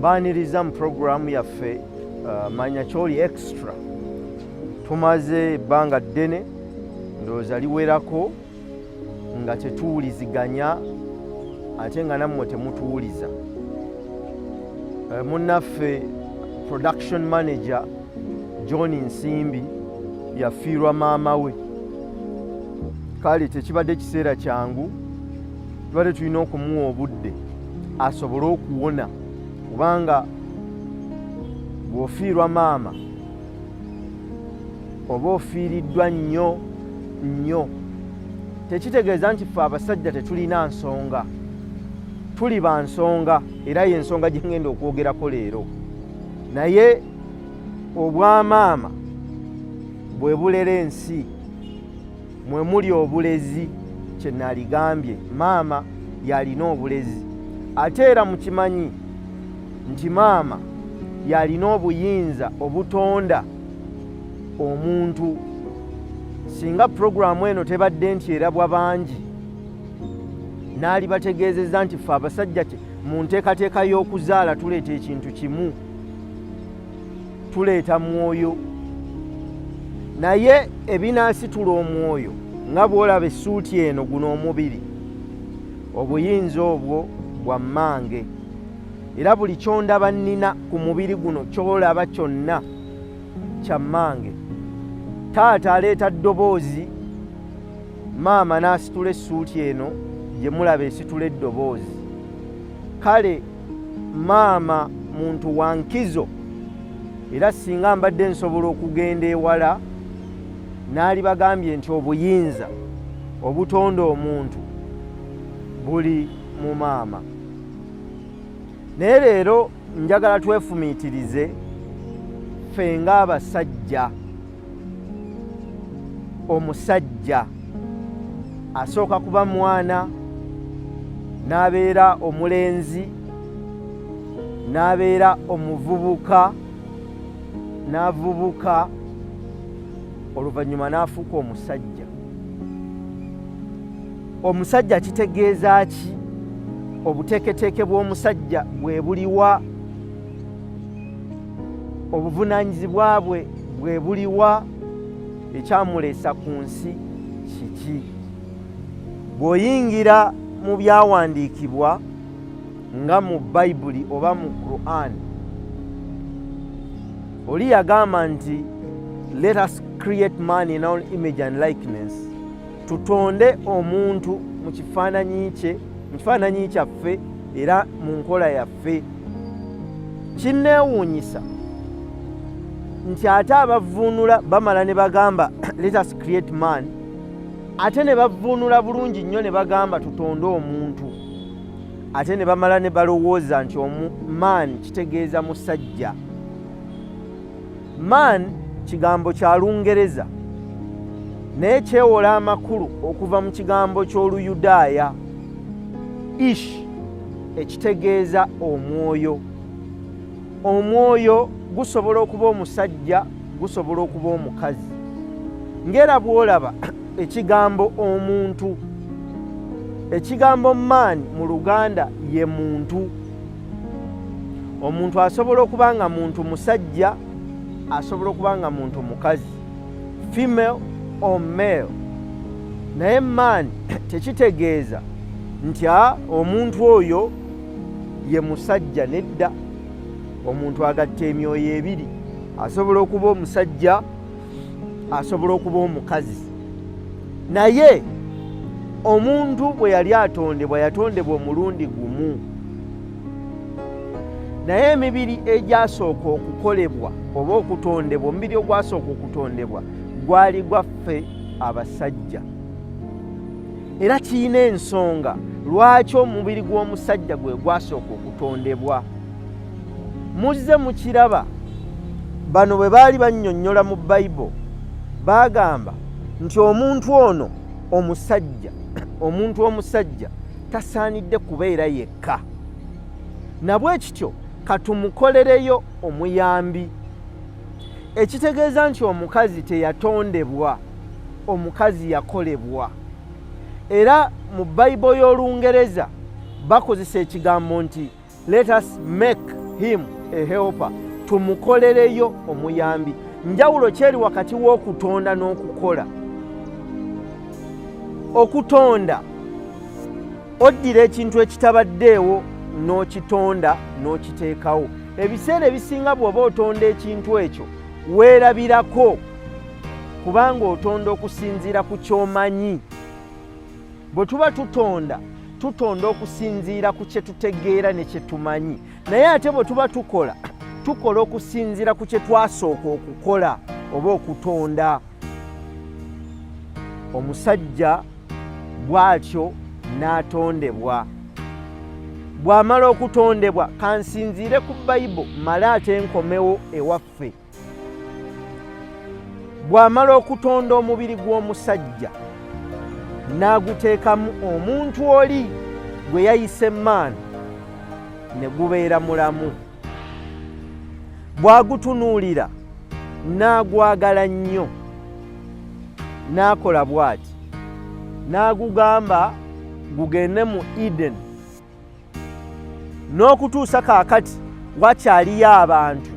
mbaniriza mu programu yaffe ManyaKyoliExtra. Tumaze ebbanga ddene ndowooza liwerako nga tetuwuliziganya ate nga nammwe temutuwuliza. Munnaffe production manager John Nsimbi yafiirwa maama we. Kale tekibadde kiseera kyangu, tubadde tulina okumuwa obudde asobole okuwona, kubanga bw'ofiirwa maama oba ofiiriddwa nnyo nnyo, tekitegeeza nti ffe abasajja tetulina nsonga. Tuli ba nsonga, era y'ensonga gye ngenda okwogerako leero. Naye obwamaama bwe bulera ensi, mwe muli obulezi. Kye naligambye, maama yalina obulezi, ate era mukimanyi nti maama yalina obuyinza obutonda omuntu. Singa programu eno tebadde nti erabwa bangi, naali bategeezezza nti ffe abasajja mu nteekateeka y'okuzaala tuleeta ekintu kimu, tuleeta mwoyo. Naye ebinaasitula omwoyo nga bw'olaba essuuti eno guno omubiri, obuyinza obwo bwa mmange, era buli kyondaba nnina ku mubiri guno kyolaba kyonna kya mmange. Taata aleeta ddoboozi, maama n'asitula essuuti eno gye mulaba esitula eddoboozi. Kale maama muntu wa nkizo, era singa mbadde nsobola okugenda ewala naali bagambye nti obuyinza obutonda omuntu buli mu maama. Naye leero njagala twefumiitirize ffe ng'abasajja. Omusajja asooka kuba mwana, n'abeera omulenzi, n'abeera omuvubuka, n'avubuka, oluvannyuma n'afuuka omusajja. Omusajja kitegeeza ki? Obuteeketeeke bw'omusajja bwe buliwa? Obuvunaanyizibwa bwe bwe buliwa? Ekyamuleesa ku nsi kiki? Bw'oyingira mu byawandiikibwa nga mu Bayibuli oba mu Quran, oli yagamba nti let us create man in our image and likeness, tutonde omuntu mu kifaananyi kye, mu kifaananyi kyaffe era mu nkola yaffe. Kinneewuunyisa nti ate abavvuunula bamala ne bagamba let us create man, ate ne bavvuunula bulungi nnyo ne bagamba tutonde omuntu, ate ne bamala ne balowooza nti man kitegeeza musajja. Man kigambo kya Lungereza naye kyewola amakulu okuva mu kigambo ky'Oluyudaaya ish, ekitegeeza omwoyo. Omwoyo gusobola okuba omusajja, gusobola okuba omukazi. Ng'era bw'olaba ekigambo omuntu, ekigambo man mu Luganda ye muntu. Omuntu asobola okuba nga muntu musajja, asobola okuba nga muntu mukazi, female or male. Naye man tekitegeeza nti omuntu oyo ye musajja. Nedda, omuntu agatta emyoyo ebiri, asobola okuba omusajja, asobola okuba omukazi. Naye omuntu bwe yali atondebwa, yatondebwa omulundi gumu. Naye emibiri egyasooka okukolebwa oba okutondebwa, omubiri ogwasooka okutondebwa gwali gwaffe abasajja. Era kiyina ensonga lwaki omubiri gw'omusajja gwe gwasooka okutondebwa. Muzze mukiraba, bano bwe baali bannyonnyola mu Bayibuli bagamba nti omuntu ono omusajja, omuntu omusajja tasaanidde kubeera yekka. Nabwe kityo katumukolereyo omuyambi. Ekitegeeza nti omukazi teyatondebwa, omukazi yakolebwa. Era mu Bayibuli y'Olungereza bakozesa ekigambo nti let us make him a helper, tumukolereyo omuyambi. Njawulo kyeri wakati w'okutonda n'okukola. Okutonda oddira ekintu ekitabaddeewo n'okitonda n'okiteekawo. Ebiseera ebisinga bw'oba otonda ekintu ekyo weerabirako, kubanga otonda okusinziira ku ky'omanyi. Bwe tuba tutonda okusinziira ku kye tutegeera ne kye tumanyi, naye ate bwe tuba tukola okusinziira ku kye twasooka okukola oba okutonda. Omusajja bw'atyo n'atondebwa. Bw'amala okutondebwa, kansinziire ku Bayibuli male ate nkomewo ewaffe. Bw'amala okutonda omubiri gw'omusajja n'aguteekamu omuntu oli gwe yayise maani, ne gubeera mulamu. Bw'agutunuulira n'agwagala nnyo, n'akola bw'ati, n'agugamba gugende mu Eden. N'okutuusa kaakati wakyaliyo abantu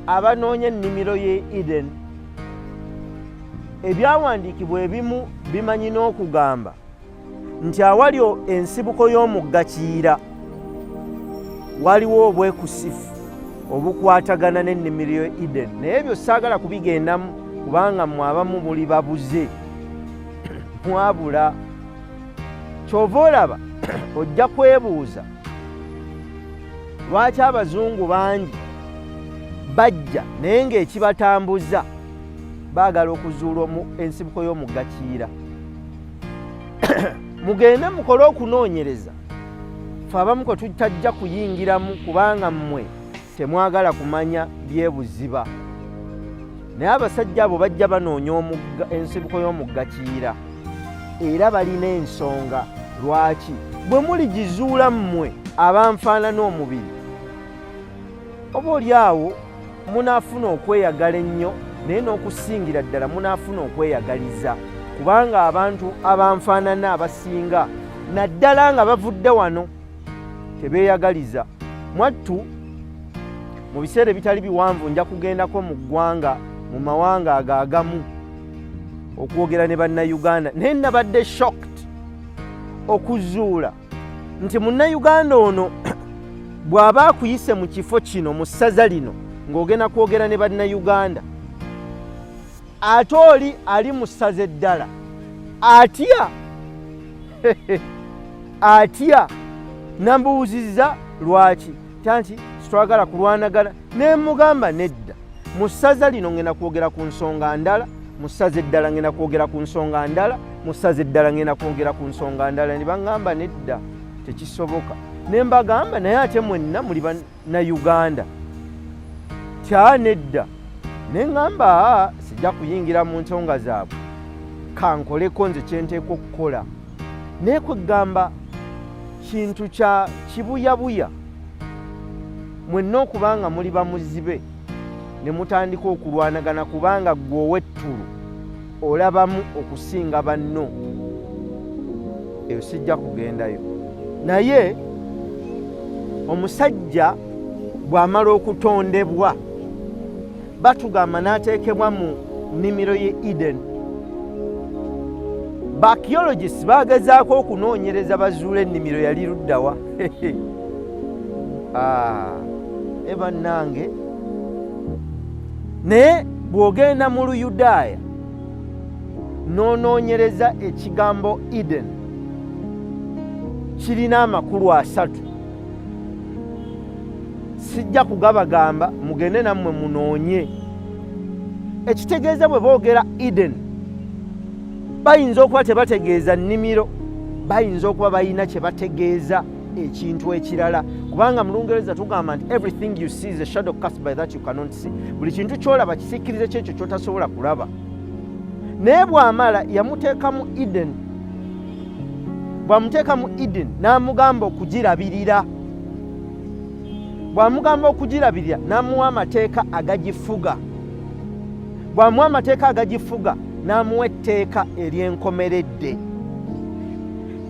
abanoonya ennimiro y'e Eden. Ebyawandiikibwa ebimu bimanyi n'okugamba nti awali ensibuko y'omugga Kiyira waliwo obwekusifu obukwatagana n'ennimiro y'e Eden. Naye ebyo saagala kubigendamu kubanga mmwe abamu muli babuze mwabula. Kyova olaba ojja kwebuuza lwaki abazungu bangi bajja naye ng'ekibatambuza baagala okuzuula ensibuko y'omugga Kiyira. Mugende mukole okunoonyereza, ffe abamu kwe tutajja kuyingiramu kubanga mmwe temwagala kumanya byebuziba. Naye abasajja abo bajja banoonya ensibuko y'omugga Kiyira era balina ensonga lwaki. Bwe muligizuula mmwe abanfaanana omubiri, oba oli awo munaafuna okweyagala ennyo, naye n'okusingira ddala munaafuna okweyagaliza, kubanga abantu abanfaanana abasinga naddala nga bavudde wano tebeeyagaliza. Mwattu mu biseera ebitali biwanvu nja kugendako mu ggwanga, mu mawanga ago agamu okwogera ne bannayuganda, naye nabadde shocked okuzuula nti munnayuganda ono bw'aba akuyise mu kifo kino mu ssaza lino ng'ogenda kwogera ne bannayuganda, ate oli ali mu ssaza eddala atya atya. Nambuuzizza lwaki, tanti sitwagala kulwanagana. Ne mugamba nedda, mu ssaza lino ngenda kwogera ku nsonga ndala, mu ssaza eddala ngenda kwogera ku nsonga ndala, mu ssaza eddala ngenda kwogera ku nsonga ndala. Ne baŋŋamba nedda, tekisoboka. Ne mbagamba naye ate mwenna muli bannayuganda, kya nedda. Ne ŋŋamba sijja kuyingira mu nsonga zaabwe, kankoleko nze kye nteekwa okukola. Naye kwegamba kintu kya kibuyabuya mwenna okubanga muli bamuzibe ne mutandika okulwanagana kubanga ggwe ow'ettulu olabamu okusinga banno. Eyo sijja kugendayo. Naye omusajja bw'amala okutondebwa, batugamba n'ateekebwa mu nnimiro y'e Eden. Archaeologists baagezaako okunoonyereza bazuula ennimiro yali luddawa. Bannange, naye bw'ogenda mu Luyudaaya n'onoonyereza ekigambo Eden, kirina amakulu 3. Sijja kugabagamba, mugende nammwe munoonye. Ekitegeeza bwe boogera Eden, bayinza okuba tebategeeza nnimiro, bayinza okuba balina kye bategeeza ekintu ekirala, kubanga mu Lungereza tugamba nti everything you see is a shadow cast by that you cannot see. Buli kintu ky'olaba kisiikirize kyekyo ky'otasobola kulaba. Naye bw'amala yamuteeka mu Eden, bw'amuteeka mu Eden n'amugamba okugirabirira. Bw'amugamba okugirabirira n'amuwa amateeka agagifuga. Bw'amuwa amateeka agagifuga n'amuwa etteeka ery'enkomeredde.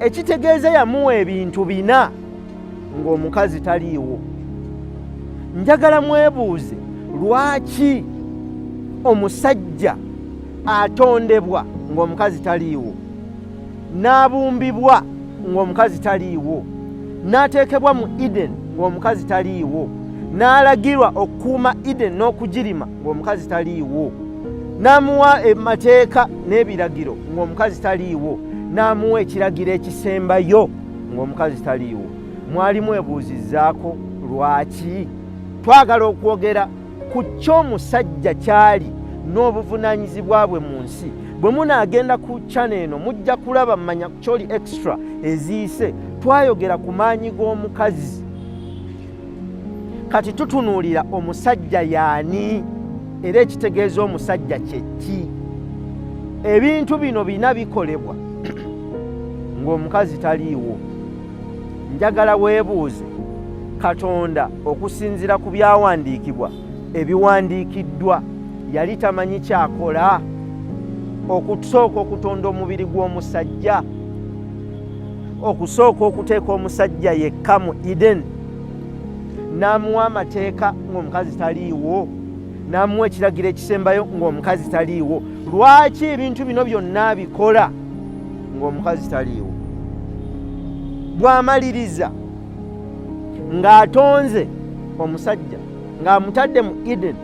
Ekitegeeza yamuwa ebintu 4 ng'omukazi taliiwo. njagala mwebuuze lwaki omusajja atondebwa ng'omukazi taliiwo, n'abumbibwa ng'omukazi taliiwo, n'ateekebwa mu Eden ng'omukazi taliiwo, n'alagirwa okukuuma Eden n'okugirima ng'omukazi taliiwo, n'amuwa emateeka n'ebiragiro ng'omukazi taliiwo, n'amuwa ekiragiro ekisembayo ng'omukazi taliiwo. Mwali mwebuuzizzaako lwaki? Twagala okwogera ku ky'omusajja kyali n'obuvunaanyizibwa bwe mu nsi. Bwe munaagenda ku channel eno mujja kulaba ManyaKyoliExtra eziyise twayogera ku maanyi g'omukazi. Kati tutunuulira omusajja yaani era ekitegeeza omusajja kye ki. Ebintu bino bina bikolebwa ng'omukazi taliiwo. Njagala weebuuze, Katonda okusinziira ku byawandiikibwa ebiwandiikiddwa yali tamanyi kyakola okusooka okutonda omubiri gw'omusajja, okusooka okuteeka omusajja yekka mu Eden, n'amuwa amateeka ng'omukazi taliiwo, n'amuwa ekiragiro ekisembayo ng'omukazi taliiwo. Lwaki ebintu bino byonna abikola ng'omukazi taliiwo? Bw'amaliriza ng'atonze omusajja, ng'amutadde mu Eden,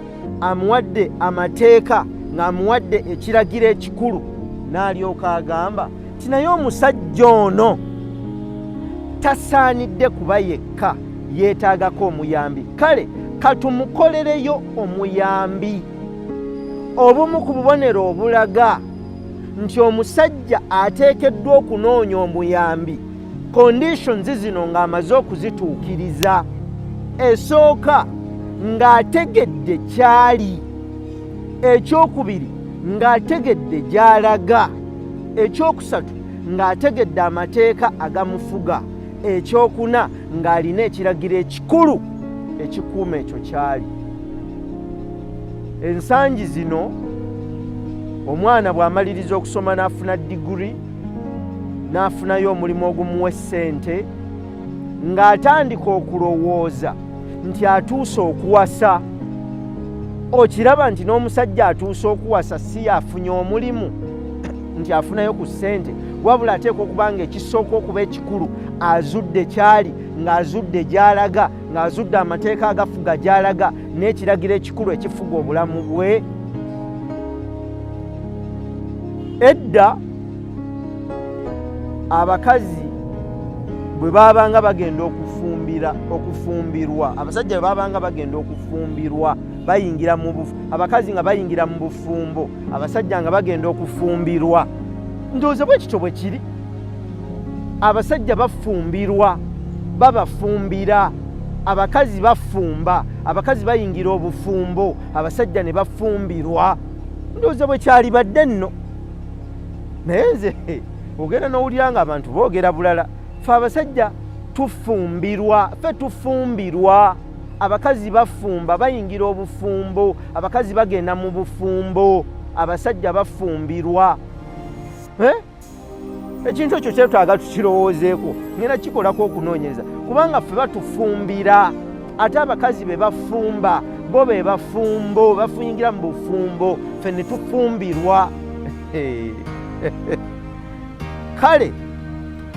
amuwadde amateeka, ng'amuwadde ekiragiro ekikulu, n'alyoka agamba nti naye omusajja ono tasaanidde kuba yekka, yeetaagako omuyambi. Kale katumukolereyo omuyambi. Obumu ku bubonero obulaga nti omusajja ateekeddwa okunoonya omuyambi, conditions zino ng'amaze okuzituukiriza. Esooka ng'ategedde kyali, ekyokubiri ng'ategedde gy'alaga, ekyokusatu ng'ategedde amateeka agamufuga, ekyokuna ng'alina ekiragiro ekikulu ekikuuma ekyo kyali. Ensangi zino omwana bw'amaliriza okusoma n'afuna diguri, n'afunayo omulimu ogumuwa essente, ng'atandika okulowooza nti atuuse okuwasa. Okiraba nti n'omusajja atuuse okuwasa si yafunye omulimu nti afunayo ku ssente, wabula ateekwa okuba nga ekisooka okuba ekikulu azudde kyali, ng'azudde gy'alaga, ng'azudde amateeka agafuga gy'alaga, n'ekiragiro ekikulu ekifuga obulamu bwe. Edda abakazi bwe baabanga bagenda okufumbirwa, abasajja bwe baabanga bagenda okufumbirwa bayingira mu abakazi nga bayingira mu bufumbo, abasajja nga bagenda okufumbirwa. Ndowooza bwe kityo bwe kiri. Abasajja bafumbirwa, babafumbira. Abakazi bafumba, abakazi bayingira obufumbo, abasajja ne bafumbirwa. Ndowooza bwe kyali badde nno. Naye nze ogenda n'owulira nga abantu boogera bulala. Ffe abasajja tufumbirwa, ffe tufumbirwa. Abakazi bafumba, bayingira obufumbo, abakazi bagenda mu bufumbo, abasajja bafumbirwa. Ekintu ekyo kyetaaga tukirowoozeeko, ngenda kikolako okunoonyereza, kubanga ffe batufumbira, ate abakazi be bafumba, bo be bafumbo, bafuyingira mu bufumbo, ffe ne tufumbirwa. Kale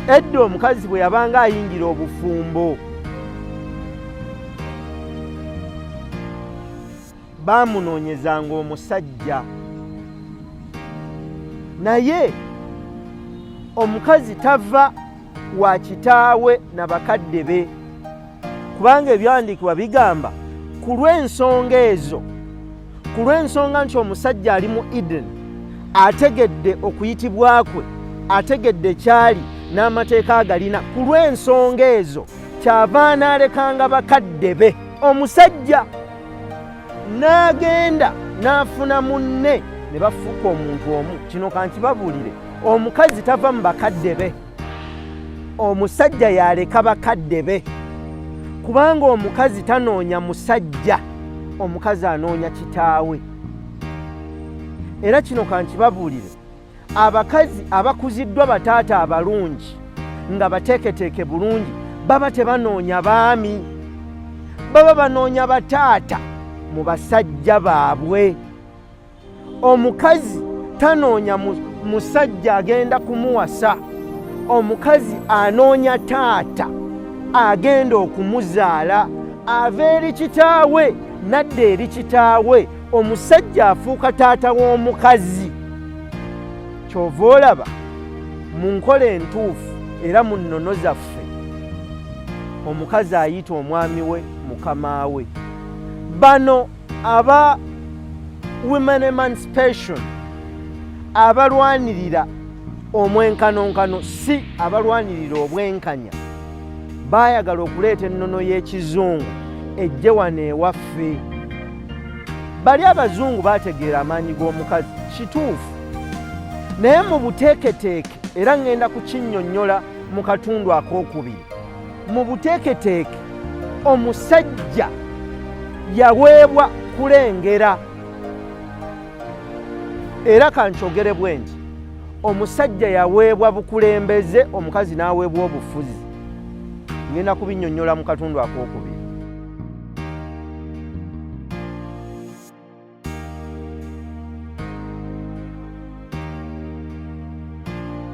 edda omukazi bwe yabanga ayingira obufumbo, baamunoonyezanga omusajja. Naye omukazi tava wa kitaawe na bakadde be, kubanga ebyawandiikibwa bigamba ku lw'ensonga ezo, ku lw'ensonga nti omusajja ali mu Eden, ategedde okuyitibwa kwe, ategedde kyali n'amateeka agalina, ku lw'ensonga ezo kyava anaalekanga bakadde be. Omusajja n'agenda n'afuna munne ne bafuuka omuntu omu. Kino kankibabuulire, omukazi tava mu bakadde be, omusajja yaleka bakadde be, kubanga omukazi tanoonya musajja, omukazi anoonya kitaawe. Era kino kankibabuulire, abakazi abakuziddwa bataata abalungi nga bateeketeeke bulungi baba tebanoonya baami, baba banoonya bataata mu basajja baabwe. Omukazi tanoonya musajja agenda kumuwasa, omukazi anoonya taata agenda okumuzaala, ava eri kitaawe nadda eri kitaawe. Omusajja afuuka taata w'omukazi. Kyova olaba mu nkola entuufu era mu nnono zaffe omukazi ayita omwami we mukama we. Bano aba women emancipation abalwanirira omwenkanonkano, si abalwanirira obwenkanya, baayagala okuleeta ennono y'ekizungu ejje wano ewaffe. Bali abazungu baategeera amaanyi g'omukazi, kituufu, naye mu buteeketeeke, era ngenda kukinnyonnyola mu katundu akookubiri. Mu buteeketeeke omusajja yaweebwa kulengera, era kankyogere bwe nti omusajja yaweebwa bukulembeze, omukazi n'aweebwa obufuzi. Ngenda kubinnyonnyola mu katundu akookubiri.